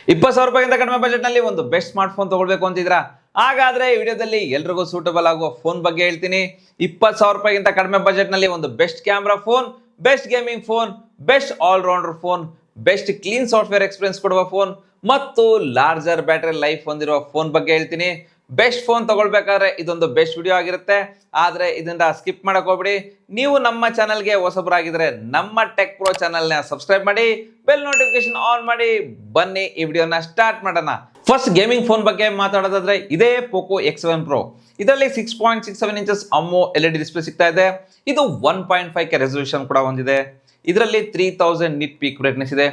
20,000 ರೂಪಾಯಿಗಿಂತ ಕಡಿಮೆ ಬಜೆಟ್ ನಲ್ಲಿ ಒಂದು ಬೆಸ್ಟ್ ಸ್ಮಾರ್ಟ್ ಫೋನ್ ತಗೊಳ್ಬೇಕು ಅಂತಿದ್ರಾ? ಹಾಗಾದ್ರೆ ಈ ವಿಡಿಯೋದಲ್ಲಿ ಎಲ್ರಿಗೂ ಸೂಟಬಲ್ ಆಗುವ ಫೋನ್ ಬಗ್ಗೆ ಹೇಳ್ತೀನಿ. 20,000 ರೂಪಾಯಿಗಿಂತ ಕಡಿಮೆ ಬಜೆಟ್ ನಲ್ಲಿ ಒಂದು best camera phone, best gaming phone, best all rounder phone, best clean software experience ಕೊಡುವ ಫೋನ್ ಮತ್ತು ಲಾರ್ಜರ್ ಬ್ಯಾಟರಿ ಲೈಫ್ ಹೊಂದಿರುವ ಫೋನ್ ಬಗ್ಗೆ ಹೇಳ್ತೀನಿ. ಬೆಸ್ಟ್ ಫೋನ್ ತಗೊಳ್ಬೇಕಾದ್ರೆ ಇದೊಂದು ಬೆಸ್ಟ್ ವಿಡಿಯೋ ಆಗಿರುತ್ತೆ. ಆದ್ರೆ ಇದನ್ನ ಸ್ಕಿಪ್ ಮಾಡಕ್ ಹೋಗ್ಬಿಡಿ. ನೀವು ನಮ್ಮ ಚಾನಲ್ಗೆ ಹೊಸಬರಾಗಿದ್ರೆ ನಮ್ಮ ಟೆಕ್ ಪ್ರೋ ಚಾನಲ್ನ ಸಬ್ಸ್ಕ್ರೈಬ್ ಮಾಡಿ, ಬೆಲ್ ನೋಟಿಫಿಕೇಶನ್ ಆನ್ ಮಾಡಿ. ಬನ್ನಿ ಈ ವಿಡಿಯೋನ ಸ್ಟಾರ್ಟ್ ಮಾಡೋಣ. ಫಸ್ಟ್ ಗೇಮಿಂಗ್ ಫೋನ್ ಬಗ್ಗೆ ಮಾತಾಡೋದಾದ್ರೆ ಇದೇ ಪೋಕೋ X7 Pro. ಇದರಲ್ಲಿ 6.67 ಇಂಚಸ್ ಅಮ್ಮೋ LED ಡಿಸ್ಪ್ಲೇ ಸಿಗ್ತಾ ಇದೆ. ಇದು 1.5K ರೆಸಲ್ಯೂಷನ್ ಕೂಡ ಹೊಂದಿದೆ. ಇದರಲ್ಲಿ 3000 ನಿಟ್ ಪೀಕ್ ಬ್ರೈಟ್ನೆಸ್ ಇದೆ.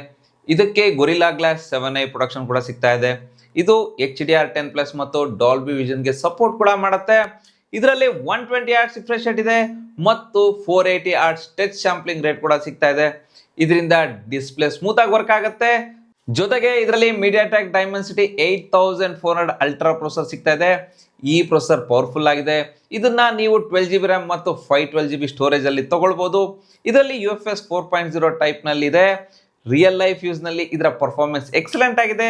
ಇದಕ್ಕೆ ಗೊರಿಲ್ಲಾ ಗ್ಲಾಸ್ 7i ಪ್ರೊಡಕ್ಷನ್ ಕೂಡ ಸಿಗ್ತಾ ಇದೆ. ಇದು HDR10+ ಮತ್ತು ಡಾಲ್ಬಿ ವಿಷನ್ಗೆ ಸಪೋರ್ಟ್ ಕೂಡ ಮಾಡುತ್ತೆ. ಇದರಲ್ಲಿ 120 Hz ರಿಫ್ರೆಶ್ ರೇಟ್ ಇದೆ ಮತ್ತು 480 Hz ಟಚ್ ಸ್ಯಾಂಪ್ಲಿಂಗ್ ರೇಟ್ ಕೂಡ ಸಿಗ್ತಾ ಇದೆ. ಇದರಿಂದ ಡಿಸ್ಪ್ಲೇ ಸ್ಮೂತ್ ಆಗಿ ವರ್ಕ್ ಆಗುತ್ತೆ. ಜೊತೆಗೆ ಇದರಲ್ಲಿ MediaTek Dimensity 8400 ಅಲ್ಟ್ರಾ ಪ್ರೊಸೆಸರ್ ಸಿಗ್ತಾ ಇದೆ. ಈ ಪ್ರೊಸೆಸರ್ ಪವರ್ಫುಲ್ ಆಗಿದೆ. ಇದನ್ನ ನೀವು 12GB RAM ಮತ್ತು 512GB ಸ್ಟೋರೇಜ್ ಅಲ್ಲಿ ತಗೊಳ್ಬಹುದು. ಇದರಲ್ಲಿ UFS 4.0 ಟೈಪ್ ನಲ್ಲಿ ಇದೆ. ರಿಯಲ್ ಲೈಫ್ ಯೂಸ್ ನಲ್ಲಿ ಇದರ ಪರ್ಫಾರ್ಮೆನ್ಸ್ ಎಕ್ಸಲೆಂಟ್ ಆಗಿದೆ.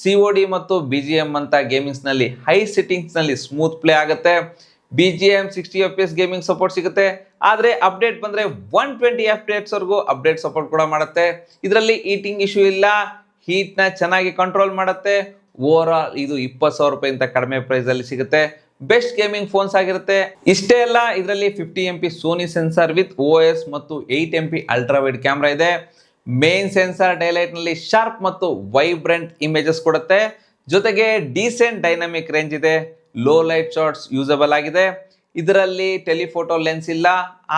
COD ಮತ್ತು BGM ಅಂತ ಗೇಮಿಂಗ್ಸ್ ನಲ್ಲಿ ಹೈ ಸೆಟ್ಟಿಂಗ್ಸ್ ನಲ್ಲಿ ಸ್ಮೂತ್ ಪ್ಲೇ ಆಗುತ್ತೆ. BGM 60 FPS ಗೇಮಿಂಗ್ ಸಪೋರ್ಟ್ ಸಿಗುತ್ತೆ. ಆದ್ರೆ ಅಪ್ಡೇಟ್ ಬಂದ್ರೆ 120 FPS ವರೆಗೂ ಅಪ್ಡೇಟ್ ಸಪೋರ್ಟ್ ಕೂಡ ಮಾಡುತ್ತೆ. ಇದರಲ್ಲಿ ಈಟಿಂಗ್ ಇಶ್ಯೂ ಇಲ್ಲ. ಹೀಟ್ ನ ಚೆನ್ನಾಗಿ ಕಂಟ್ರೋಲ್ ಮಾಡುತ್ತೆ. ಓವರ್ ಆಲ್ ಇದು 20,000 ರೂಪಾಯಿಗಿಂತ ಕಡಿಮೆ ಪ್ರೈಸ್ ಅಲ್ಲಿ ಸಿಗುತ್ತೆ. ಬೆಸ್ಟ್ ಗೇಮಿಂಗ್ ಫೋನ್ಸ್ ಆಗಿರುತ್ತೆ. ಇಷ್ಟೇ ಅಲ್ಲ, ಇದರಲ್ಲಿ 50MP Sony sensor with OS ಮತ್ತು 8MP ಅಲ್ಟ್ರಾ ವೈಡ್ ಕ್ಯಾಮ್ರಾ ಇದೆ. ಮೇನ್ ಸೆನ್ಸಾರ್ ಡೈಲೈಟ್ ನಲ್ಲಿ ಶಾರ್ಪ್ ಮತ್ತು ವೈಬ್ರೆಂಟ್ ಇಮೇಜಸ್ ಕೊಡುತ್ತೆ. ಜೊತೆಗೆ ಡೀಸೆಂಟ್ ಡೈನಾಮಿಕ್ ರೇಂಜ್ ಇದೆ. ಲೋ ಲೈಟ್ ಶಾಟ್ಸ್ ಯೂಸಬಲ್ ಆಗಿದೆ. ಇದರಲ್ಲಿ ಟೆಲಿಫೋಟೋ ಲೆನ್ಸ್ ಇಲ್ಲ,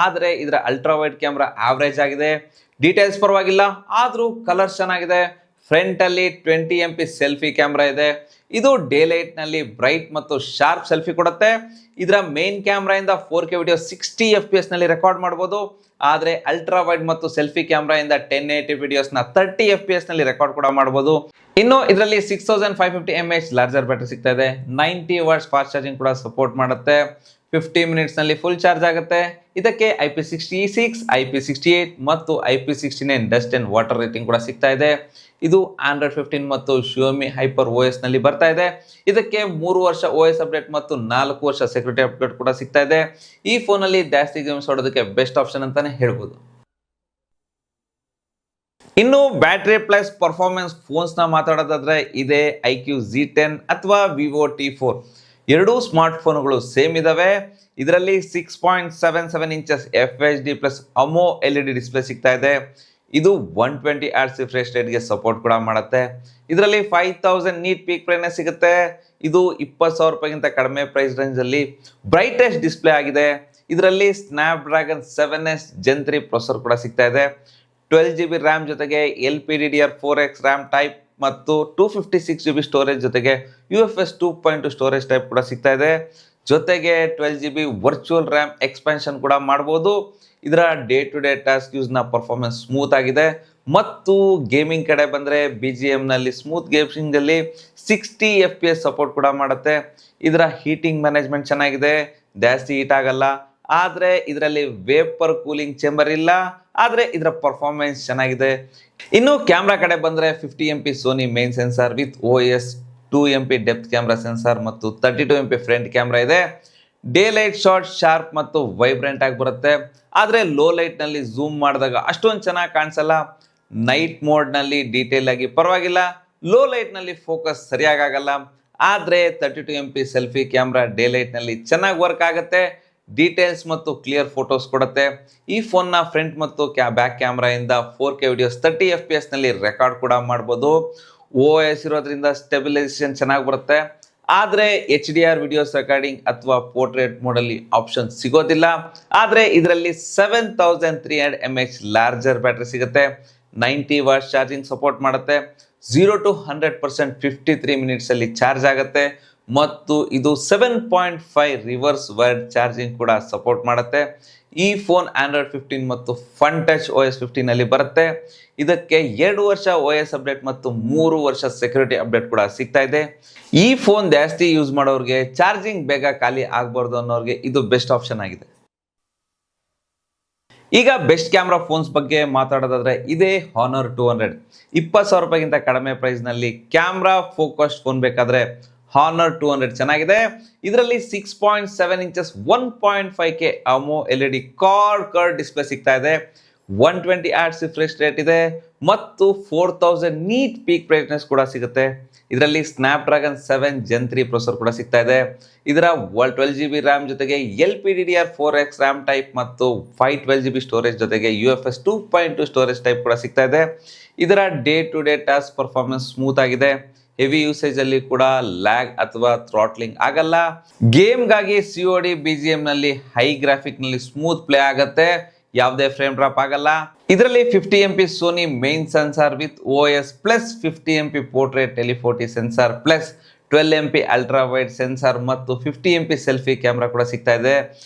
ಆದ್ರೆ ಇದರ ಅಲ್ಟ್ರಾ ವೈಡ್ ಕ್ಯಾಮ್ರಾ ಆವರೇಜ್ ಆಗಿದೆ. ಡೀಟೇಲ್ಸ್ ಪರವಾಗಿಲ್ಲ, ಆದ್ರೂ ಕಲರ್ಸ್ ಚೆನ್ನಾಗಿದೆ. ಫ್ರಂಟ್ ಅಲ್ಲಿ 20MP ಸೆಲ್ಫಿ ಕ್ಯಾಮ್ರಾ ಇದೆ. ಇದು ಡೇ ಲೈಟ್ ನಲ್ಲಿ ಬ್ರೈಟ್ ಮತ್ತು ಶಾರ್ಪ್ ಸೆಲ್ಫಿ ಕೊಡುತ್ತೆ. ಇದರ ಮೇನ್ ಕ್ಯಾಮ್ರಾ ಇಂದ 4K ವಿಡಿಯೋ 60 FPS ನಲ್ಲಿ ರೆಕಾರ್ಡ್ ಮಾಡಬಹುದು. ಆದ್ರೆ ಅಲ್ಟ್ರಾ ವೈಡ್ ಮತ್ತು ಸೆಲ್ಫಿ ಕ್ಯಾಮ್ರಾ ಇಂದ 1080 ವಿಡಿಯೋಸ್ ನ 30 FPS ನಲ್ಲಿ ರೆಕಾರ್ಡ್ ಕೂಡ ಮಾಡಬಹುದು. ಇನ್ನು ಇದರಲ್ಲಿ 6550 mAh ಲಾರ್ಜರ್ ಬ್ಯಾಟರಿ ಸಿಗ್ತಾ ಇದೆ. 90 ವಾಟ್ಸ್ ಫಾಸ್ಟ್ ಚಾರ್ಜಿಂಗ್ ಕೂಡ ಸಪೋರ್ಟ್ ಮಾಡುತ್ತೆ. 50 ಮಿನಿಟ್ಸ್ ನಲ್ಲಿ ಫುಲ್ ಚಾರ್ಜ್ ಆಗುತ್ತೆ. ಇದಕ್ಕೆ IP66, IP68 ಮತ್ತು IP69 dust and water rating ಕೂಡ ಸಿಗ್ತಾ ಇದೆ. ಇದು Android 15 ಮತ್ತು Xiaomi Hyper OS ನಲ್ಲಿ ಬರ್ತಾ ಇದೆ. ಇದಕ್ಕೆ 3 ವರ್ಷ OS ಅಪ್ಡೇಟ್ ಮತ್ತು 4 ವರ್ಷ ಸೆಕ್ಯೂರಿಟಿ ಅಪ್ಡೇಟ್ ಕೂಡ ಸಿಗ್ತಾ ಇದೆ. ಈ ಫೋನ್ ಅಲ್ಲಿ ಜಾಸ್ತಿ ಗೇಮ್ಸ್ ಆಡೋದಕ್ಕೆ ಬೆಸ್ಟ್ ಆಪ್ಷನ್ ಅಂತಾನೆ ಹೇಳ್ಬೋದು. ಇನ್ನು ಬ್ಯಾಟರಿ ಪ್ಲಸ್ ಪರ್ಫಾರ್ಮೆನ್ಸ್ ಫೋನ್ಸ್ ನ ಮಾತಾಡೋದಾದ್ರೆ ಇದೆ iQOO Z10 ಅಥವಾ Vivo T4. ಎರಡೂ ಸ್ಮಾರ್ಟ್ ಫೋನ್ಗಳು ಸೇಮ್ ಇದಾವೆ. ಇದರಲ್ಲಿ 6.77 ಇಂಚಸ್ FHD ಪ್ಲಸ್ ಅಮೋ LED ಡಿಸ್ಪ್ಲೇ ಸಿಗ್ತಾ ಇದೆ. ಇದು 120 Hz ರಿಫ್ರೆಶ್ ರೇಟ್ಗೆ ಸಪೋರ್ಟ್ ಕೂಡ ಮಾಡುತ್ತೆ. ಇದರಲ್ಲಿ 5000 ನೀಟ್ ಪೀಕ್ ಬ್ರೈಟ್ನೆಸ್ ಸಿಗುತ್ತೆ. ಇದು 20,000 ರೂಪಾಯಿಗಿಂತ ಕಡಿಮೆ ಪ್ರೈಸ್ ರೇಂಜ್ ಅಲ್ಲಿ ಬ್ರೈಟೆಸ್ಟ್ ಡಿಸ್ಪ್ಲೇ ಆಗಿದೆ. ಇದರಲ್ಲಿ Snapdragon 7S Gen 3 ಪ್ರೊಸೆಸರ್ ಕೂಡ ಸಿಗ್ತಾ ಇದೆ. 12GB RAM ಜೊತೆಗೆ LPDDR4X RAM ಟೈಪ್ ಮತ್ತು 256GB ಸ್ಟೋರೇಜ್ ಜೊತೆಗೆ UFS 2.2 ಸ್ಟೋರೇಜ್ ಟೈಪ್ ಕೂಡ ಸಿಗ್ತಾ ಇದೆ. ಜೊತೆಗೆ 12GB ವರ್ಚುವಲ್ RAM ಎಕ್ಸ್ಪಾನ್ಷನ್ ಕೂಡ ಮಾಡಬಹುದು. ಇದರ day to day task use ನ ಪರ್ಫಾರ್ಮೆನ್ಸ್ ಸ್ಮೂತ್ ಆಗಿದೆ. ಮತ್ತು ಗೇಮಿಂಗ್ ಕಡೆ ಬಂದ್ರೆ BGM ನಲ್ಲಿ ಸ್ಮೂತ್ ಗೇಮಿಂಗ್ ಅಲ್ಲಿ 60 FPS ಸಪೋರ್ಟ್ ಕೂಡ ಮಾಡುತ್ತೆ. ಇದರ ಹೀಟಿಂಗ್ ಮ್ಯಾನೇಜ್ಮೆಂಟ್ ಚೆನ್ನಾಗಿದೆ, ಜಾಸ್ತಿ ಹೀಟ್ ಆಗಲ್ಲ. ಆದ್ರೆ ಇದರಲ್ಲಿ ವೇಪರ್ ಕೂಲಿಂಗ್ ಚೇಂಬರ್ ಇಲ್ಲ, ಆದ್ರೆ ಇದರ ಪರ್ಫಾರ್ಮೆನ್ಸ್ ಚೆನ್ನಾಗಿದೆ. ಇನ್ನು ಕ್ಯಾಮ್ರಾ ಕಡೆ ಬಂದ್ರೆ 50MP Sony main sensor with OS, 2MP depth camera sensor ಮತ್ತು 32MP ಫ್ರಂಟ್ ಕ್ಯಾಮ್ರಾ ಇದೆ. ಡೇ ಲೈಟ್ ಶಾಟ್ ಶಾರ್ಪ್ ಮತ್ತು ವೈಬ್ರೆಂಟ್ ಆಗಿ ಬರುತ್ತೆ. ಆದ್ರೆ ಲೋ ಲೈಟ್ ನಲ್ಲಿ ಝೂಮ್ ಮಾಡಿದಾಗ ಅಷ್ಟೊಂದು ಚೆನ್ನಾಗಿ ಕಾಣಿಸಲ್ಲ. ನೈಟ್ ಮೋಡ್ ನಲ್ಲಿ ಡೀಟೇಲ್ ಆಗಿ ಪರವಾಗಿಲ್ಲ. ಲೋ ಲೈಟ್ ನಲ್ಲಿ ಫೋಕಸ್ ಸರಿಯಾಗಲ್ಲ. ಆದ್ರೆ 32MP selfie camera day light ನಲ್ಲಿ ಚೆನ್ನಾಗಿ ವರ್ಕ್ ಆಗುತ್ತೆ. ಡೀಟೇಲ್ಸ್ ಮತ್ತು ಕ್ಲಿಯರ್ ಫೋಟೋಸ್ ಕೊಡುತ್ತೆ. ಈ ಫೋನ್ ನ ಫ್ರಂಟ್ ಮತ್ತು ಬ್ಯಾಕ್ ಕ್ಯಾಮ್ರಾ ಇಂದ 4K ವಿಡಿಯೋಸ್ 30 FPS ನಲ್ಲಿ ರೆಕಾರ್ಡ್ ಕೂಡ ಮಾಡಬಹುದು. OS ಇರೋದ್ರಿಂದ ಸ್ಟೆಬಿಲೈಸೇಷನ್ ಚೆನ್ನಾಗಿ ಬರುತ್ತೆ. ಆದ್ರೆ HDR ವಿಡಿಯೋಸ್ ರೆಕಾರ್ಡಿಂಗ್ ಅಥವಾ ಪೋರ್ಟ್ರೇಟ್ ಮೋಡ್ ಅಲ್ಲಿ ಆಪ್ಷನ್ ಸಿಗೋದಿಲ್ಲ. ಆದ್ರೆ ಇದರಲ್ಲಿ 7300 mAh ಲಾರ್ಜರ್ ಬ್ಯಾಟರಿ ಸಿಗುತ್ತೆ. 90 ವಾಟ್ಸ್ ಚಾರ್ಜಿಂಗ್ ಸಪೋರ್ಟ್ ಮಾಡುತ್ತೆ. 0 to 100% 53 ಮಿನಿಟ್ಸ್ ಅಲ್ಲಿ ಚಾರ್ಜ್ ಆಗುತ್ತೆ. ಮತ್ತು ಇದು 7.5 ರಿವರ್ಸ್ ವರ್ಡ್ ಚಾರ್ಜಿಂಗ್ ಕೂಡ ಸಪೋರ್ಟ್ ಮಾಡುತ್ತೆ. ಈ ಫೋನ್ Android 15 ಮತ್ತು ಫನ್ ಟಚ್ OS 15 ಅಲ್ಲಿ ಬರುತ್ತೆ. ಇದಕ್ಕೆ 2 ವರ್ಷ OS ಅಪ್ಡೇಟ್ ಮತ್ತು 3 ವರ್ಷ ಸೆಕ್ಯೂರಿಟಿ ಅಪ್ಡೇಟ್ ಕೂಡ ಸಿಗ್ತಾ ಇದೆ. ಈ ಫೋನ್ ಜಾಸ್ತಿ ಯೂಸ್ ಮಾಡೋರಿಗೆ, ಚಾರ್ಜಿಂಗ್ ಬೇಗ ಖಾಲಿ ಆಗಬಾರ್ದು ಅನ್ನೋರಿಗೆ ಇದು ಬೆಸ್ಟ್ ಆಪ್ಷನ್ ಆಗಿದೆ. ಈಗ ಬೆಸ್ಟ್ ಕ್ಯಾಮ್ರಾ ಫೋನ್ಸ್ ಬಗ್ಗೆ ಮಾತಾಡೋದಾದ್ರೆ ಇದೇ ಹಾನರ್ 200. 20,000 ರೂಪಾಯಿಗಿಂತ ಕಡಿಮೆ ಪ್ರೈಸ್ ನಲ್ಲಿ ಕ್ಯಾಮ್ರಾ ಫೋಕಸ್ಡ್ ಫೋನ್ ಬೇಕಾದ್ರೆ ಹಾನರ್ 200 ಚೆನ್ನಾಗಿದೆ. ಇದರಲ್ಲಿ 6.7 inches 1.5K ಅಮೋ LED card display ಸಿಗ್ತಾ ಇದೆ. 120 Hz ರಿಫ್ರೆಶ್ ರೇಟ್ ಇದೆ ಮತ್ತು 4000 ನೀಟ್ ಪೀಕ್ ಬ್ರೈಟ್ನೆಸ್ ಕೂಡ ಸಿಗುತ್ತೆ. ಇದರಲ್ಲಿ ಸ್ನ್ಯಾಪ್ಡ್ರ್ಯಾಗನ್ 7 Gen 3 ಪ್ರೊಸೆಸರ್ ಕೂಡ ಸಿಗ್ತಾ ಇದೆ. ಇದರ 12GB ರ್ಯಾಮ್ ಜೊತೆಗೆ LPDDR4X ರ್ಯಾಮ್ ಟೈಪ್ ಮತ್ತು 512GB ಸ್ಟೋರೇಜ್ ಜೊತೆಗೆ UFS 2.2 ಸ್ಟೋರೇಜ್ ಟೈಪ್ ಕೂಡ ಸಿಗ್ತಾ ಇದೆ. ಇದರ day to day task performance smooth ಆಗಿದೆ. ಹೆವಿ ಯೂಸೇಜ್ ಅಲ್ಲಿ ಕೂಡ ಲ್ಯಾಗ್ ಅಥವಾ ಥ್ರಾಟ್ಲಿಂಗ್ ಆಗಲ್ಲ. ಗೇಮ್ಗಾಗಿ COD BGM ನಲ್ಲಿ ಹೈ ಗ್ರಾಫಿಕ್ ನಲ್ಲಿ ಸ್ಮೂತ್ ಪ್ಲೇ ಆಗುತ್ತೆ, ಯಾವುದೇ ಫ್ರೇಮ್ ಡ್ರಾಪ್ ಆಗಲ್ಲ. ಇದರಲ್ಲಿ 50MP Sony main sensor with OS plus 50MP portrait telephoto sensor plus 12MP ultra wide sensor ಮತ್ತು 50MP ಸೆಲ್ಫಿ ಕ್ಯಾಮ್ರಾ ಕೂಡ ಸಿಗ್ತಾ ಇದೆ.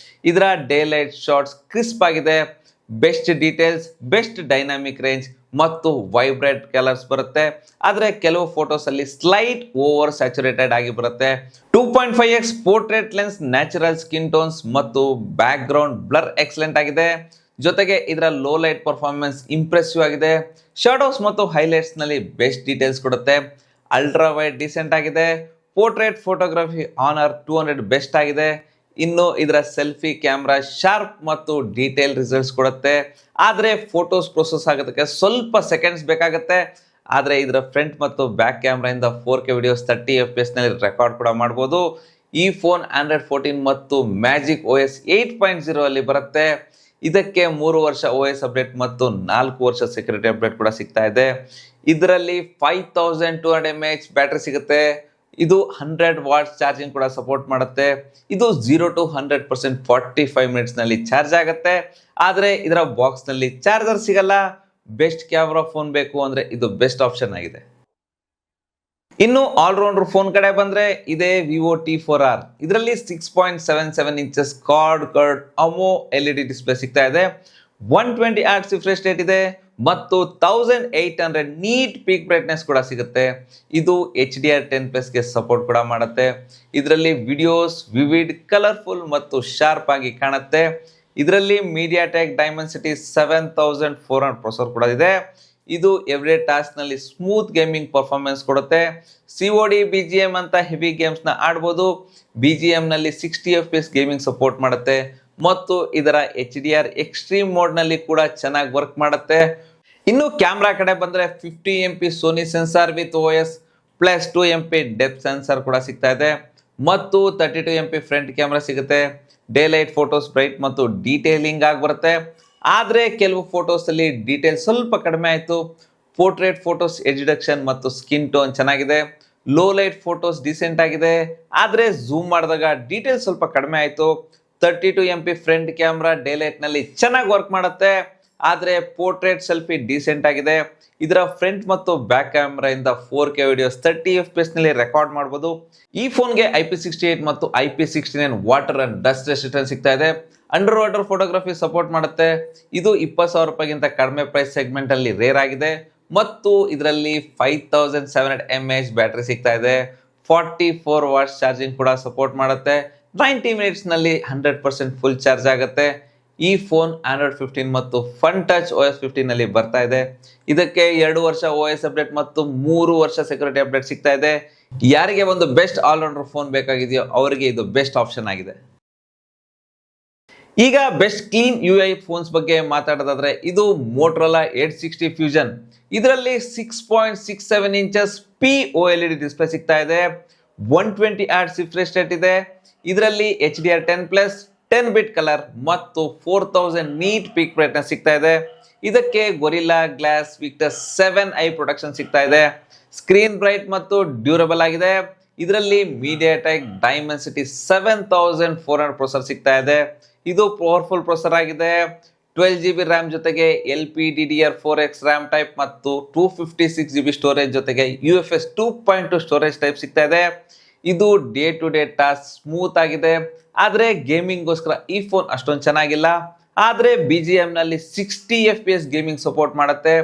ಇದರ ಡೇ ಲೈಟ್ ಶಾಟ್ಸ್ ಕ್ರಿಸ್ಪ್ ಆಗಿದೆ, best details, best dynamic range ಮತ್ತು ವೈಬ್ರೆಂಟ್ ಕಲರ್ಸ್ ಬರುತ್ತೆ. ಆದರೆ ಕೆಲವು ಫೋಟೋಸ್ ಅಲ್ಲಿ ಸ್ಲೈಟ್ ಓವರ್ ಸ್ಯಾಚುರೇಟೆಡ್ ಆಗಿ ಬರುತ್ತೆ. 2.5x portrait lens, natural skin tones ಮತ್ತು ಬ್ಯಾಕ್ ಗ್ರೌಂಡ್ ಬ್ಲರ್ ಎಕ್ಸಲೆಂಟ್ ಆಗಿದೆ. ಜೊತೆಗೆ ಇದರ ಲೋ ಲೈಟ್ ಪರ್ಫಾರ್ಮೆನ್ಸ್ ಇಂಪ್ರೆಸಿವ್ ಆಗಿದೆ. ಶಾಡೋಸ್ ಮತ್ತು ಹೈಲೈಟ್ಸ್ ನಲ್ಲಿ ಬೆಸ್ಟ್ ಡೀಟೇಲ್ಸ್ ಕೊಡುತ್ತೆ. ಅಲ್ಟ್ರಾ ವೈಡ್ ಡಿಸೆಂಟ್ ಆಗಿದೆ. ಪೋರ್ಟ್ರೇಟ್ ಫೋಟೋಗ್ರಫಿ ಹಾನರ್ 200 ಬೆಸ್ಟ್ ಆಗಿದೆ. ಇನ್ನು ಇದರ ಸೆಲ್ಫಿ ಕ್ಯಾಮ್ರಾ ಶಾರ್ಪ್ ಮತ್ತು ಡೀಟೇಲ್ ರಿಸಲ್ಟ್ಸ್ ಕೊಡುತ್ತೆ. ಆದರೆ ಫೋಟೋಸ್ ಪ್ರೊಸೆಸ್ ಆಗೋದಕ್ಕೆ ಸ್ವಲ್ಪ ಸೆಕೆಂಡ್ಸ್ ಬೇಕಾಗುತ್ತೆ. ಆದರೆ ಇದರ ಫ್ರಂಟ್ ಮತ್ತು ಬ್ಯಾಕ್ ಕ್ಯಾಮ್ರಾಯಿಂದ 4K ವಿಡಿಯೋಸ್ 30 FPS ನಲ್ಲಿ ರೆಕಾರ್ಡ್ ಕೂಡ ಮಾಡ್ಬೋದು. ಈ ಫೋನ್ Android 14 ಮತ್ತು ಮ್ಯಾಜಿಕ್ OS 8.0 ಅಲ್ಲಿ ಬರುತ್ತೆ. ಇದಕ್ಕೆ 3 ವರ್ಷ OS ಅಪ್ಡೇಟ್ ಮತ್ತು 4 ವರ್ಷ ಸೆಕ್ಯೂರಿಟಿ ಅಪ್ಡೇಟ್ ಕೂಡ ಸಿಗ್ತಾ ಇದೆ. ಇದರಲ್ಲಿ 5200 mAh ಬ್ಯಾಟ್ರಿ ಸಿಗುತ್ತೆ. ಇದು 100 ವಾಟ್ಸ್ ಚಾರ್ಜಿಂಗ್ ಕೂಡ ಸಪೋರ್ಟ್ ಮಾಡುತ್ತೆ. ಇದು 0 to 100% 45 ಮಿನಿಟ್ಸ್ ನಲ್ಲಿ ಚಾರ್ಜ್ ಆಗುತ್ತೆ. ಆದರೆ ಇದರ ಬಾಕ್ಸ್ ನಲ್ಲಿ ಚಾರ್ಜರ್ ಸಿಗಲ್ಲ. ಬೆಸ್ಟ್ ಕ್ಯಾಮ್ರಾ ಫೋನ್ ಬೇಕು ಅಂದ್ರೆ ಇದು ಬೆಸ್ಟ್ ಆಪ್ಷನ್ ಆಗಿದೆ. ಇನ್ನು ಆಲ್ರೌಂಡರ್ ಫೋನ್ ಕಡೆ ಬಂದ್ರೆ ಇದೇ Vivo T4R. ಇದರಲ್ಲಿ 6.77 ಇಂಚಸ್ ಕಾರ್ಡ್ ಅಮೋ LED ಡಿಸ್ಪ್ಲೇ ಸಿಗ್ತಾ ಇದೆ. 120 Hz ರಿಫ್ರೆಶ್ ರೇಟ್ ಇದೆ ಮತ್ತು 1800 ನೀಟ್ ಪೀಕ್ ಬ್ರೈಟ್ನೆಸ್ ಕೂಡ ಸಿಗುತ್ತೆ. ಇದು HDR10+ ಗೆ ಸಪೋರ್ಟ್ ಕೂಡ ಮಾಡುತ್ತೆ. ಇದರಲ್ಲಿ ವಿಡಿಯೋಸ್ ವಿವಿಡ್, ಕಲರ್ಫುಲ್ ಮತ್ತು ಶಾರ್ಪ್ ಆಗಿ ಕಾಣುತ್ತೆ. ಇದರಲ್ಲಿ MediaTek Dimensity 7400 ಪ್ರೊಸೆಸರ್ ಕೂಡ ಇದೆ. ಇದು ಎವ್ರಿ ಟಾಸ್ಕ್ ನಲ್ಲಿ ಸ್ಮೂತ್ ಗೇಮಿಂಗ್ ಪರ್ಫಾರ್ಮೆನ್ಸ್ ಕೊಡುತ್ತೆ. COD BGM ಅಂತ ಹೆವಿ ಗೇಮ್ಸ್ ನ ಆಡ್ಬೋದು. BGM ನಲ್ಲಿ 60 FPS ಗೇಮಿಂಗ್ ಸಪೋರ್ಟ್ ಮಾಡುತ್ತೆ ಮತ್ತು ಇದರ HDR ಎಕ್ಸ್ಟ್ರೀಮ್ ಮೋಡ್ ನಲ್ಲಿ ಕೂಡ ಚೆನ್ನಾಗಿ ವರ್ಕ್ ಮಾಡುತ್ತೆ. ಇನ್ನು ಕ್ಯಾಮ್ರಾ ಕಡೆ ಬಂದ್ರೆ 50MP Sony sensor with OS plus 2MP depth sensor ಕೂಡ ಸಿಗ್ತಾ ಇದೆ ಮತ್ತು 32MP ಫ್ರಂಟ್ ಕ್ಯಾಮ್ರಾ ಸಿಗುತ್ತೆ. ಡೇ ಲೈಟ್ ಫೋಟೋಸ್ ಬ್ರೈಟ್ ಮತ್ತು ಡೀಟೇಲಿಂಗ್ ಆಗಿ ಬರುತ್ತೆ. ಆದರೆ ಕೆಲವು ಫೋಟೋಸ್ ಅಲ್ಲಿ ಡೀಟೇಲ್ ಸ್ವಲ್ಪ ಕಡಿಮೆ ಆಯಿತು. ಪೋರ್ಟ್ರೇಟ್ ಫೋಟೋಸ್ ಎಜ್ ರಿಡಕ್ಷನ್ ಮತ್ತು ಸ್ಕಿನ್ ಟೋನ್ ಚೆನ್ನಾಗಿದೆ. ಲೋ ಲೈಟ್ ಫೋಟೋಸ್ ಡಿಸೆಂಟ್ ಆಗಿದೆ. ಆದರೆ ಝೂಮ್ ಮಾಡಿದಾಗ ಡೀಟೇಲ್ ಸ್ವಲ್ಪ ಕಡಿಮೆ ಆಯಿತು. 32MP front camera day light ನಲ್ಲಿ ಚೆನ್ನಾಗಿ ವರ್ಕ್ ಮಾಡುತ್ತೆ. ಆದರೆ ಪೋರ್ಟ್ರೇಟ್ ಸೆಲ್ಫಿ ಡಿಸೆಂಟ್ ಆಗಿದೆ. ಇದರ ಫ್ರಂಟ್ ಮತ್ತು ಬ್ಯಾಕ್ ಕ್ಯಾಮ್ರಾ ಇಂದ 4K ವಿಡಿಯೋಸ್ 30 FPS ನಲ್ಲಿ ರೆಕಾರ್ಡ್ ಮಾಡಬಹುದು. ಈ ಫೋನ್ಗೆ IP68 ಮತ್ತು IP69 water and dust resistance ಸಿಗ್ತಾ ಇದೆ. ಅಂಡರ್ ವಾಟರ್ ಫೋಟೋಗ್ರಫಿ ಸಪೋರ್ಟ್ ಮಾಡುತ್ತೆ. ಇದು 20,000 ರೂಪಾಯಿಗಿಂತ ಕಡಿಮೆ ಪ್ರೈಸ್ ಸೆಗ್ಮೆಂಟ್ ಅಲ್ಲಿ ರೇರ್ ಆಗಿದೆ ಮತ್ತು ಇದರಲ್ಲಿ 5700 mAh ಬ್ಯಾಟರಿ ಸಿಗ್ತಾ ಇದೆ. 44 ವಾಟ್ಸ್ ಚಾರ್ಜಿಂಗ್ ಕೂಡ ಸಪೋರ್ಟ್ ಮಾಡುತ್ತೆ. 90 ಮಿನಿಟ್ಸ್ ನಲ್ಲಿ 100% ಫುಲ್ ಚಾರ್ಜ್ ಆಗುತ್ತೆ. ಈ ಫೋನ್ Android 15 ಮತ್ತು ಫನ್ ಟಚ್ OS 15 ನಲ್ಲಿ ಬರ್ತಾ ಇದೆ. ಇದಕ್ಕೆ 2 ವರ್ಷ OS ಅಪ್ಡೇಟ್ ಮತ್ತು 3 ವರ್ಷ ಸೆಕ್ಯೂರಿಟಿ ಅಪ್ಡೇಟ್ ಸಿಗ್ತಾ ಇದೆ. ಯಾರಿಗೆ ಒಂದು ಬೆಸ್ಟ್ ಆಲ್ರೌಂಡರ್ ಫೋನ್ ಬೇಕಾಗಿದೆಯೋ ಅವರಿಗೆ ಇದು ಬೆಸ್ಟ್ ಆಪ್ಷನ್ ಆಗಿದೆ. ಈಗ ಬೆಸ್ಟ್ ಕ್ಲೀನ್ UI ಫೋನ್ಸ್ ಬಗ್ಗೆ ಮಾತಾಡೋದಾದ್ರೆ ಇದು Motorola 860 Fusion. ಇದರಲ್ಲಿ 6.67 ಇಂಚಸ್ POLED ಡಿಸ್ಪ್ಲೇ ಸಿಗ್ತಾ ಇದೆ. 120 Hz ರಿಫ್ರೆಶ್ ರೇಟ್ ಇದೆ. ಇದರಲ್ಲಿ HDR10+, 10 ಬಿಟ್ ಕಲರ್ ಮತ್ತು 4000 ನೀಟ್ ಪೀಕ್ ಬ್ರೈಟ್ನೆಸ್ ಸಿಗ್ತಾ ಇದೆ. ಇದಕ್ಕೆ gorilla glass Victus 7i protection ಸಿಗ್ತಾ ಇದೆ. ಸ್ಕ್ರೀನ್ ಬ್ರೈಟ್ ಮತ್ತು ಡ್ಯೂರಬಲ್ ಆಗಿದೆ. ಇದರಲ್ಲಿ MediaTek Dimensity 7400 ಪ್ರೊಸೆಸರ್ ಸಿಗ್ತಾ ಇದೆ. ಇದು ಪವರ್ಫುಲ್ ಪ್ರೊಸೆಸರ್ ಆಗಿದೆ. 12GB ರ್ಯಾಮ್ ಜೊತೆಗೆ LPDDR4X ರ್ಯಾಮ್ ಟೈಪ್ ಮತ್ತು 256GB ಸ್ಟೋರೇಜ್ ಜೊತೆಗೆ UFS 2.2 ಸ್ಟೋರೇಜ್ ಟೈಪ್ ಸಿಗ್ತಾ ಇದೆ. ಇದು day to day task smooth ಆಗಿದೆ. ಆದರೆ ಗೇಮಿಂಗ್ಗೋಸ್ಕರ ಈ ಫೋನ್ ಅಷ್ಟೊಂದು ಚೆನ್ನಾಗಿಲ್ಲ. ಆದರೆ BGM ನಲ್ಲಿ 60 FPS ಗೇಮಿಂಗ್ ಸಪೋರ್ಟ್ ಮಾಡುತ್ತೆ.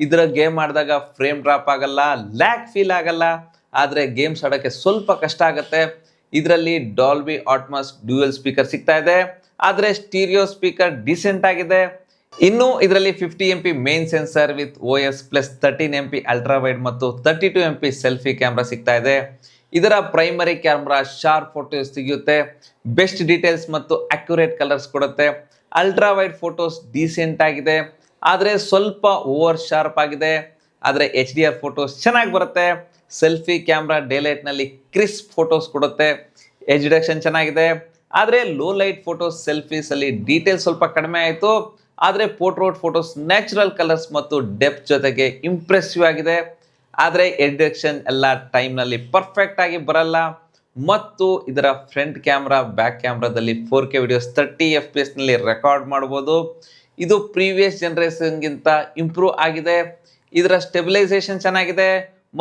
ಇದರ ಗೇಮ್ ಆಡಿದಾಗ ಫ್ರೇಮ್ ಡ್ರಾಪ್ ಆಗಲ್ಲ, ಲ್ಯಾಗ್ ಫೀಲ್ ಆಗಲ್ಲ. ಆದರೆ ಗೇಮ್ಸ್ ಆಡೋಕ್ಕೆ ಸ್ವಲ್ಪ ಕಷ್ಟ ಆಗುತ್ತೆ. ಇದರಲ್ಲಿ ಡಾಲ್ಬಿ ಆಟ್ಮಾಸ್ ಡ್ಯೂಯಲ್ ಸ್ಪೀಕರ್ ಸಿಗ್ತಾ ಇದೆ. ಆದರೆ ಸ್ಟೀರಿಯೋ ಸ್ಪೀಕರ್ ಡಿಸೆಂಟ್ ಆಗಿದೆ. ಇನ್ನು ಇದರಲ್ಲಿ 50 MP main sensor with OS plus 13 MP ultra wide ಮತ್ತು 32 MP ಸೆಲ್ಫಿ ಕ್ಯಾಮ್ರಾ ಸಿಗ್ತಾ ಇದೆ. ಇದರ ಪ್ರೈಮರಿ ಕ್ಯಾಮ್ರಾ ಶಾರ್ಪ್ ಫೋಟೋಸ್ ತೆಗೆಯುತ್ತೆ, ಬೆಸ್ಟ್ ಡೀಟೇಲ್ಸ್ ಮತ್ತು ಅಕ್ಯುರೇಟ್ ಕಲರ್ಸ್ ಕೊಡುತ್ತೆ. ಅಲ್ಟ್ರಾ ವೈಡ್ ಫೋಟೋಸ್ ಡೀಸೆಂಟ್ ಆಗಿದೆ, ಆದರೆ ಸ್ವಲ್ಪ ಓವರ್ ಶಾರ್ಪ್ ಆಗಿದೆ. ಆದರೆ HDR ಫೋಟೋಸ್ ಚೆನ್ನಾಗಿ ಬರುತ್ತೆ. ಸೆಲ್ಫಿ ಕ್ಯಾಮ್ರಾ ಡೇಲೈಟ್ನಲ್ಲಿ ಕ್ರಿಸ್ಪ್ ಫೋಟೋಸ್ ಕೊಡುತ್ತೆ. ಎಜ್ ಡಿಟೆಕ್ಷನ್ ಚೆನ್ನಾಗಿದೆ. ಆದರೆ ಲೋ ಲೈಟ್ ಫೋಟೋಸ್ ಸೆಲ್ಫೀಸಲ್ಲಿ ಡೀಟೇಲ್ಸ್ ಸ್ವಲ್ಪ ಕಡಿಮೆ ಆಯಿತು. ಆದರೆ ಪೋರ್ಟ್ರೇಟ್ ಫೋಟೋಸ್ ನ್ಯಾಚುರಲ್ ಕಲರ್ಸ್ ಮತ್ತು ಡೆಪ್ತ್ ಜೊತೆಗೆ ಇಂಪ್ರೆಸಿವ್ ಆಗಿದೆ. ಆದರೆ ಎಜ್ ಡಿಟೆಕ್ಷನ್ ಎಲ್ಲ ಟೈಮ್ನಲ್ಲಿ ಪರ್ಫೆಕ್ಟ್ ಆಗಿ ಬರಲ್ಲ. ಮತ್ತು ಇದರ ಫ್ರಂಟ್ ಕ್ಯಾಮ್ರಾ ಬ್ಯಾಕ್ ಕ್ಯಾಮ್ರಾದಲ್ಲಿ 4K ವಿಡಿಯೋಸ್ 30 FPS ನಲ್ಲಿ ರೆಕಾರ್ಡ್ ಮಾಡ್ಬೋದು. ಇದು ಪ್ರೀವಿಯಸ್ ಜನರೇಷನ್ಗಿಂತ ಇಂಪ್ರೂವ್ ಆಗಿದೆ. ಇದರ ಸ್ಟೆಬಿಲೈಸೇಷನ್ ಚೆನ್ನಾಗಿದೆ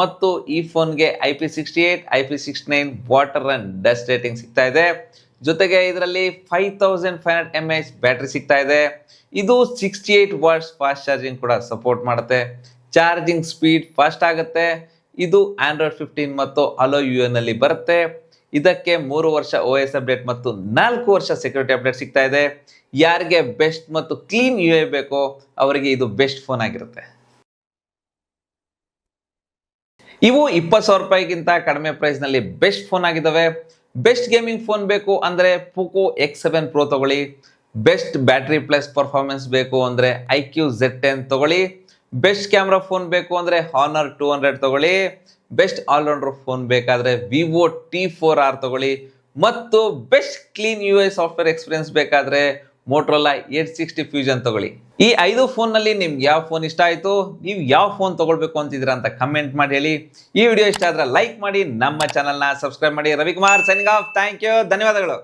ಮತ್ತು ಈ ಫೋನ್ಗೆ IP68, IP69 water and dust rating ಸಿಗ್ತಾ ಇದೆ. ಜೊತೆಗೆ ಇದರಲ್ಲಿ 5500 mAh ಬ್ಯಾಟ್ರಿ ಸಿಗ್ತಾ ಇದೆ. ಇದು 68 ವಾಟ್ಸ್ ಫಾಸ್ಟ್ ಚಾರ್ಜಿಂಗ್ ಕೂಡ ಸಪೋರ್ಟ್ ಮಾಡುತ್ತೆ. ಚಾರ್ಜಿಂಗ್ ಸ್ಪೀಡ್ ಫಾಸ್ಟ್ ಆಗುತ್ತೆ. ಇದು Android 15 ಮತ್ತು Allo UI ನಲ್ಲಿ ಬರುತ್ತೆ. ಇದಕ್ಕೆ 3 ವರ್ಷ OS ಅಪ್ಡೇಟ್ ಮತ್ತು 4 ವರ್ಷ ಸೆಕ್ಯೂರಿಟಿ ಅಪ್ಡೇಟ್ ಸಿಗ್ತಾ ಇದೆ. ಯಾರಿಗೆ ಬೆಸ್ಟ್ ಮತ್ತು ಕ್ಲೀನ್ UI ಬೇಕೋ ಅವರಿಗೆ ಇದು ಬೆಸ್ಟ್ ಫೋನ್ ಆಗಿರುತ್ತೆ. ಇವು 20,000 ರೂಪಾಯಿಗಿಂತ ಕಡಿಮೆ ಪ್ರೈಸ್ ನಲ್ಲಿ ಬೆಸ್ಟ್ ಫೋನ್ ಆಗಿದ್ದಾವೆ. ಬೆಸ್ಟ್ ಗೇಮಿಂಗ್ ಫೋನ್ ಬೇಕು ಅಂದ್ರೆ Poco X7 Pro ತಗೊಳ್ಳಿ. ಬೆಸ್ಟ್ ಬ್ಯಾಟ್ರಿ ಪ್ಲಸ್ ಪರ್ಫಾರ್ಮೆನ್ಸ್ ಬೇಕು ಅಂದ್ರೆ IQ Z10 ತಗೊಳ್ಳಿ. ಬೆಸ್ಟ್ ಕ್ಯಾಮ್ರಾ ಫೋನ್ ಬೇಕು ಅಂದ್ರೆ Honor 200 ತಗೊಳ್ಳಿ. ಬೆಸ್ಟ್ ಆಲ್ರೌಂಡರ್ ಫೋನ್ ಬೇಕಾದ್ರೆ Vivo T4R ತಗೊಳ್ಳಿ. ಮತ್ತು best clean UI software experience ಬೇಕಾದ್ರೆ Motorola 860 Fusion ತಗೊಳ್ಳಿ. ಈ 5 ಫೋನ್ ನಲ್ಲಿ ನಿಮ್ಗೆ ಯಾವ ಫೋನ್ ಇಷ್ಟ ಆಯ್ತು, ನೀವು ಯಾವ ಫೋನ್ ತಗೊಳ್ಬೇಕು ಅಂತಿದ್ದೀರಾ ಅಂತ ಕಮೆಂಟ್ ಮಾಡಿ ಹೇಳಿ. ಈ ವಿಡಿಯೋ ಇಷ್ಟ ಆದ್ರೆ ಲೈಕ್ ಮಾಡಿ, ನಮ್ಮ ಚಾನಲ್ನ ಸಬ್ಸ್ಕ್ರೈಬ್ ಮಾಡಿ. Ravikumar signing off. Thank you, ಧನ್ಯವಾದಗಳು.